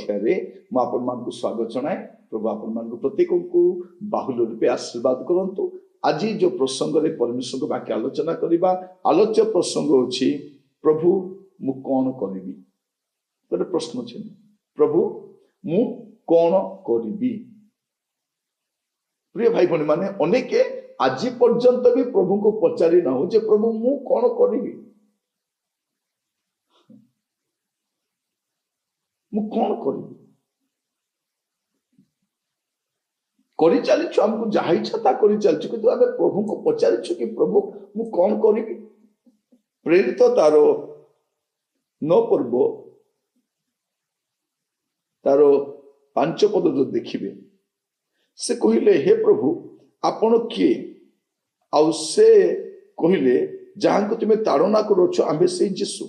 अध्याय मु आपण मानकु स्वागत जनाए। प्रभु आपण मानकु प्रत्येक को बाहुल रूपे आशीर्वाद करंतु। आज जो प्रसंग रे परमेश्वर को वाक्य आलोचना करिबा, आलोच्य प्रसंग होछि प्रभु मु कोन करिबी। तो प्रश्न छै प्रभु मु कोन करिबी। प्रिय भाई भनी माने अनेक आज पर्यंत भी प्रभु को पचारि न हो जे प्रभु मु कोन करिबी, मु कोन करिबी। करि चलिछु हमको जहा इच्छा ता करि चलिछु, किंतु आमे प्रभु को पचारिछु कि प्रभु मु कोन करिबी। प्रेरित तारो 9 पर्व तारो 5 पद जो देखिबे से कहिले हे प्रभु आपण किए, आउ से कहिले जहां को तुमे ताड़ना करोछ आमे से यीशु।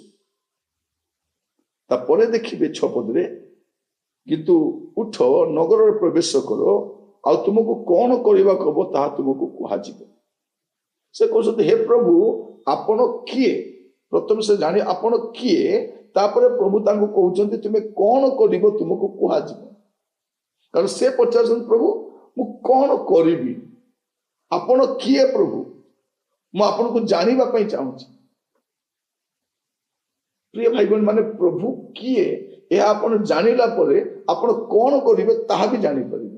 तापरे देखिबे 6 पदरे किंतु उठ नगर प्रवेश करो आ तुमको कौन करबा कहबो ता तुमको कुहा जिवो। से कहते हे प्रभु आपण किए, प्रथम से जानी आपण किए, तापरे प्रभु तांको कहउचंती तुमे कौन करिवो तुमको कुहा जिवो। कारण से पचारछन प्रभु मु कौन करिवि, आपण किए प्रभु मु आपण को जानिबा पई चाहूची। प्रिय भाई बहन माने प्रभु किए ए आपण जानिला परे आपण कौन करिवे ताहा भी जानि परिबे।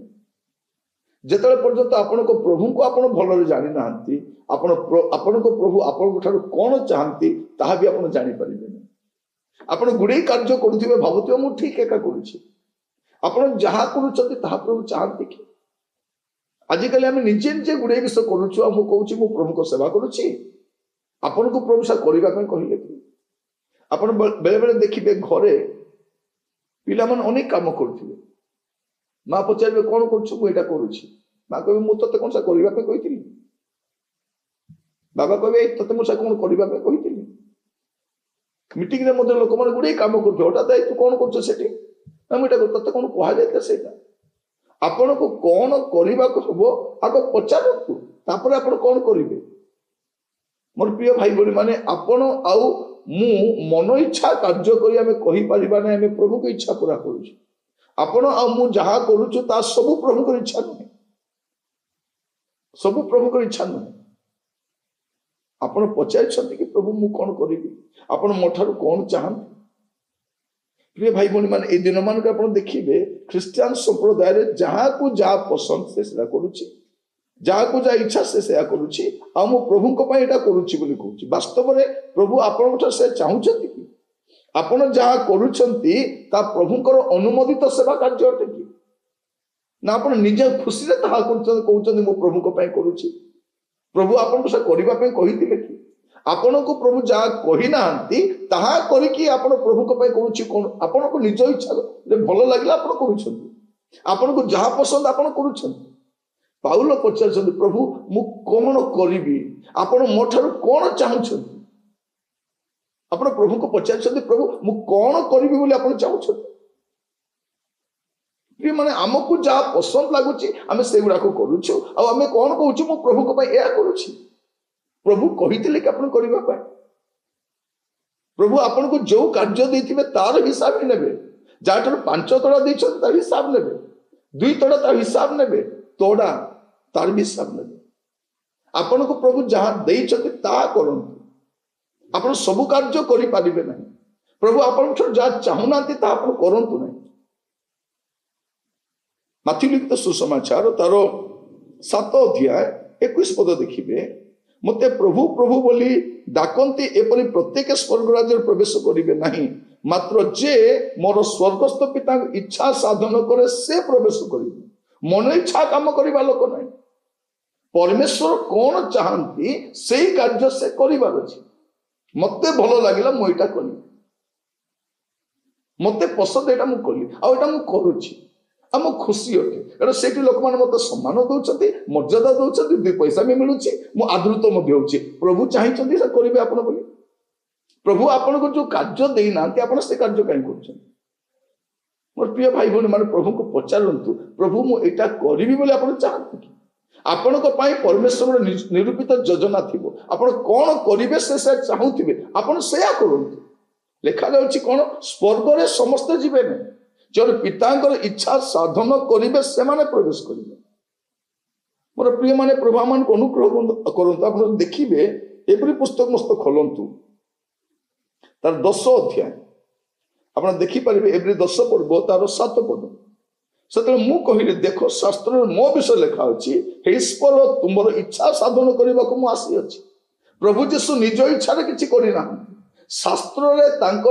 जेतले पर्यंत आपण को प्रभु को आपण भलरे जानि नाहंती, आपण को प्रभु आपण ठारू कौन चाहंती ताहा भी आपण जानि परिबे। आपण गुडे कार्य करूथिबे भाबुथिबे मु ठीक एका करूछि, आपण जहा करूछंती ताहा प्रभु चाहंती कि। आजिकल आम निजे निजे गुड़े विषय करुछु आ मु कहूछि मु प्रभु को सेवा करुछि, आपण को प्रभु सा करिबा पय कहिले कि। आपण बेले बेले देखिबे घरे पिला मन अनेक काम करथिबे, मां पचारबे कोन करछु मु एटा करूछि, मां कहबे मु तते कोन सा करिबा पय कहिथिली, बाबा कहबे तते मु सा कोन करिबा पय कहिथिली। मीटिंग रे मधे लोक मन गुडे काम करथि, हठात तू कोन करछु सेठी, ना मु एटा तते कोन कोहा जायते सेटा। आपण को कौन करबा को हबो आको पचारतु, तापर आपण कौन करिवे। मोर प्रिय भाई बहन माने आपण आउ मु मन इच्छा कार्य करी आमे कहि परिबा नै आमे प्रभु को इच्छा पूरा करूछु। आपण आ मु जहा करूछु ता सब प्रभु को इच्छा नै, सब प्रभु को इच्छा नै। आपण पचारछंती कि प्रभु मु कोन करिवि, आपण मोठारु कोन चाहंती। प्रिय भाई बहन माने ए दिन मान को देखिए ख्रिस्टियन संप्रदाय रे जहाँ को जहाँ पसंद से सेया करूची, जहाँ को जहाँ इच्छा से सेया करूची, आ मु प्रभु को पय एटा करूची बोली कहूची। वास्तव रे प्रभु आपण को से चाहूचंती कि आपण जहाँ करूचंती ता प्रभुकर अनुमोदित सेवा कार्य अटे कि ना आपण निजे खुशी रे ताहा करूचंती कहूचंती मु प्रभु को पय करूची। प्रभु आपण को से करिबा पय कहिथिले कि आपण को प्रभु जा कहि नांती ताहा करी कि आपण प्रभु को पय करूची कोन, आपण को निज इच्छा रे भलो लागला आपण करूछंती, आपण को जहा पसंद आपण करूछंती। पाउल पचारछंती प्रभु मु कोन करिवि, आपण मोठारु कोन चाहूछंती। आपण प्रभु को पचारछंती प्रभु मु कोन करिवि बोली आपण चाहूछंती। प्रिय माने हमकु जा पसंद लागुची आमे सेगुडा को करूछु, आ आमे कोन कहूछु मु प्रभु को पय एया करूछि। प्रभु कहिथिले कि आपण करिबा पाए, प्रभु आपण को जो कार्य देथिबे तार हिसाब नेबे। जाटर 5 तोड़ा दैछन तार हिसाब नेबे, 2 तोड़ा तार हिसाब नेबे, तोड़ा तार हिसाब नेबे। आपण को प्रभु जहां दैछथि ता करंतु, आपण सब कार्य करि पारिबे नहीं। प्रभु आपण ठो जा चाहुनांती ता आपण करंतु नहीं। माथि लिखित सुसमाचार तार 7 अध्याय 21 पद देखिबे, मते प्रभु प्रभु बोली डाकंती एपरि प्रत्येक स्वर्ग राज्य प्रवेश करिवे नहीं, मात्र जे मोर स्वर्गस्थ पिता इच्छा साधन करे से प्रवेश करिवे। मन इच्छा काम करिबा लोक नहीं। परमेश्वर कौन चाहंती सेही कार्य से करिबार अछि। मते भलो लागिला मु एटा कली, मते पसंद एटा मु कली, आ एटा मु करूछि, आम खुशी अटे। कारण सेठी लोक माने मते सम्मान दउछंती, मर्यादा दउछंती, 2 पैसा भी मिलुछि, मु आदृत मध्ये होछि। प्रभु चाहिचंती से करिवे आपण बोली। प्रभु आपण को जो कार्य देई नांती आपण से कार्य काई करछन। मोर प्रिय भाई बहन माने प्रभु को पचारंतु प्रभु मु एटा करिवि बोली आपण चाहंती कि। आपण को पाई परमेश्वर निरूपित योजना थिबो, आपण कोन करिवे से चाहूथिबे, आपण सेया करंतु। लेखा जाउछि कोन स्वर्ग रे समस्त जीवे नै, जो पितांकर इच्छा साधन करेंगे से प्रवेश करेंगे। मोर प्रिय माने प्रभु मान को अनुग्रह करंतु आप देखिए एपरी पुस्तक मस्त खोलंतु तार 10 अध्याय आप देखिपारे एवरी 10 पर्व तार 7 पद से मु कहली देख शास्त्र मो विषय लिखा अच्छी ईश्वर तुम इच्छा साधन करने को आसी अच्छी। प्रभु जीशु निज इच्छा किसी करना शास्त्र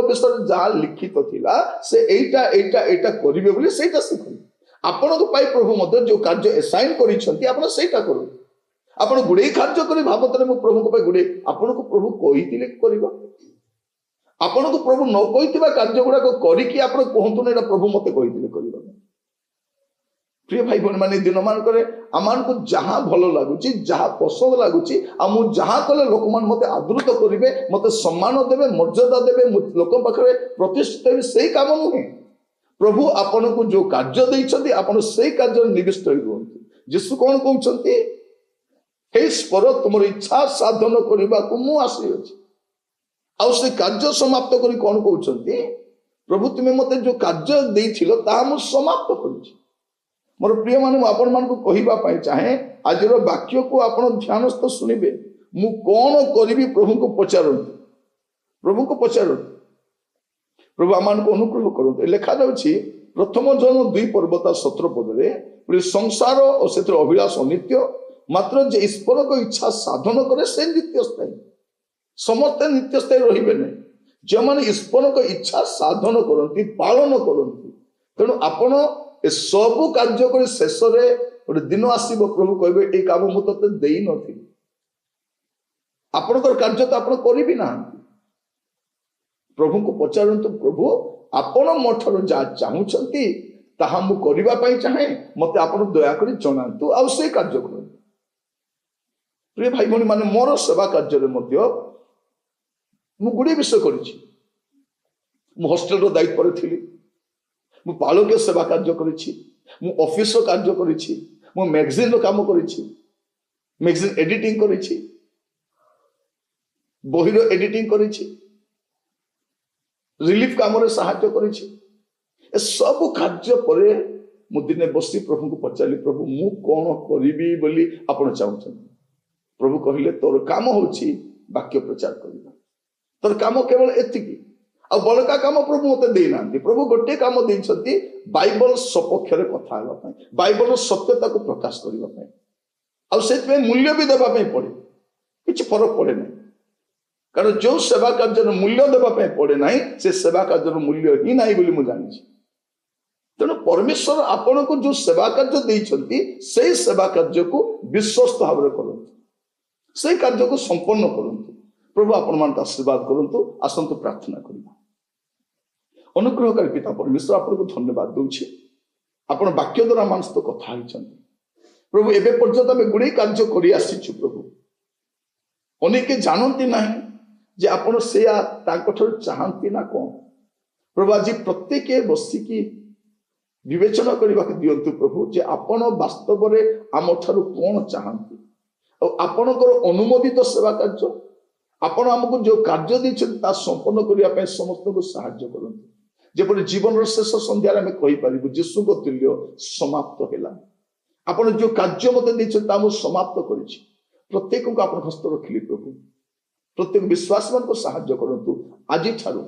विषय जहाँ लिखित थिला से एटा एटा एटा करिवे बोली सेटा शिखले आपण प्रभु मध्य जो कार्य एसाइन करा करूँ आप गुड़े कार्य कर भावत प्रभु गुड़े आपन को प्रभु कही करवा आपण को प्रभु न कही कार्य गुड़ाक करके आप कहतु ना प्रभु मत कही करवा। प्रिय भाई भौणी मान दिन मानक आम को जहाँ भल लगुच जहाँ पसंद लगुच जहाँ कले लोक मान मत आदृत करेंगे मत सम्मान देवे मर्यादा देवे लोक पाखे प्रतिष्ठित से काम नुहे। प्रभु आपन को जो कार्य देइछन्ति आपन से कार्य निविष्ट रुहतु। यीशु कौन कहते हे ईश्वर तुम इच्छा साधन करने को मु आसी अछि आ से कार्य समाप्त करी कौन कहते प्रभु तुम्हें मत जो कार्य देइथिलो ता मु समाप्त करिछि। मोर प्रिय माने आपण मान को कहिबा पाई चाहे आज वाक्य को आपण ध्यानस्थ सुनिबे मु कौन करी प्रभु को पचारंतु प्रभु को पचारंतु प्रभु आमान को अनुग्रह करंतु। लिखा जाउछि प्रथम जन 2 पर्वता 17 पदरे संसार और से अभिलाष अनित्य मात्र जे ईश्वर को इच्छा साधन करे से नित्य स्थायी समस्त नित्य स्थायी रहिबे नै जे माने ईश्वर को इच्छा साधन करंती पालन करंती तेणु आपण ए सब कार्य कर शेष गोटे दिन आसब प्रभु कहे ये काम मुझे दे नी आपणकर कार्य तो आप करी ना प्रभु को पचारतु प्रभु आपण मो ठार जहाँ चाहूँगी ताहा मु करने चाहे मत आप दयाकोरी जनातु आ से कार्य कर। प्रिय भाई भौणी माने मोर सेवा कार्य गुड़े विषय करी हॉस्टेल दायित्व थी मु पालकीय सेवा कार्य करी मु ऑफिस कार्य करी मु मैगजीन काम करी मैगजीन एडिटिंग करी बहिर एडिटिंग करी रिलीफ काम साहाय्य करी सब कार्य पर मु दिने बसी प्रभु को पचारि प्रभु मु कौन करी बोली आपण चाहते प्रभु कहले तोर काम होची वाक्य प्रचार करना तोर काम केवल एतिकी आ बड़का काम प्रभु मत देना प्रभु गोटे काम देइछंती बाइबल सपक्ष रे कथा हेबा बाइबल सत्यता को प्रकाश करने आ से मूल्य भी देवाई पड़े किसी फरक पड़े ना कारण जो सेवा कार्य मूल्य देवाई पड़े ना से सेवा कार्य मूल्य ही ना बोली मुझे जानी तेणु परमेश्वर आपण को जो सेवा कार्य देइछंती से सेवा कार्य को विश्वस्त भाव में करंतु से कार्य को संपन्न करंतु प्रभु आपण मान आशीर्वाद करंतु आसंतु प्रार्थना करबा। अनुग्रहकारी पिता परमेश्वर आपको धन्यवाद दूची आपण वाक्य द्वारा मान सहित कथा प्रभु एवं पर्यंत आम गुड़े कार्य कर आसीचु प्रभु अनेक जानती ना जे आपण से चाहती ना कौन प्रभु आज प्रत्येक बसिकी विवेचना करने दिंतु प्रभु जे आपण वास्तव में आम ठार कौन चाहती आपणकर अनुमोदित सेवा कार्य आपण आमको जो कार्य देते संपन्न करने समस्त को साहाय्य करते जेपरि जीवन शेष संध्यार आम कहीपर जीशु तुल्य समाप्त है आपड़ जो कार्य मत देते समाप्त कर प्रत्येक को आप हस्त रखिले प्रभु प्रत्येक विश्वास मान को साहाय्य करंतु आज ठारू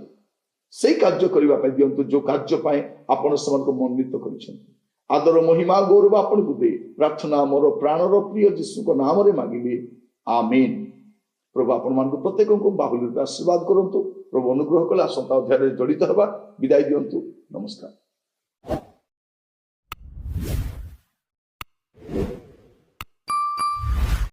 से कार्य करने दिंतु जो कार्य आपण से मनोनीत कर आदर महिमा गौरव आपण को दे प्रार्थना मोर प्राणर प्रिय जीशु को नाम रे मांगिली आमीन। प्रभु आपण मान प्रत्येक को बाहुल्य आशीर्वाद करंतु प्रभु अनुग्रह कले आसंता अध्याय जड़ित हवा विदाय दिंतु नमस्कार।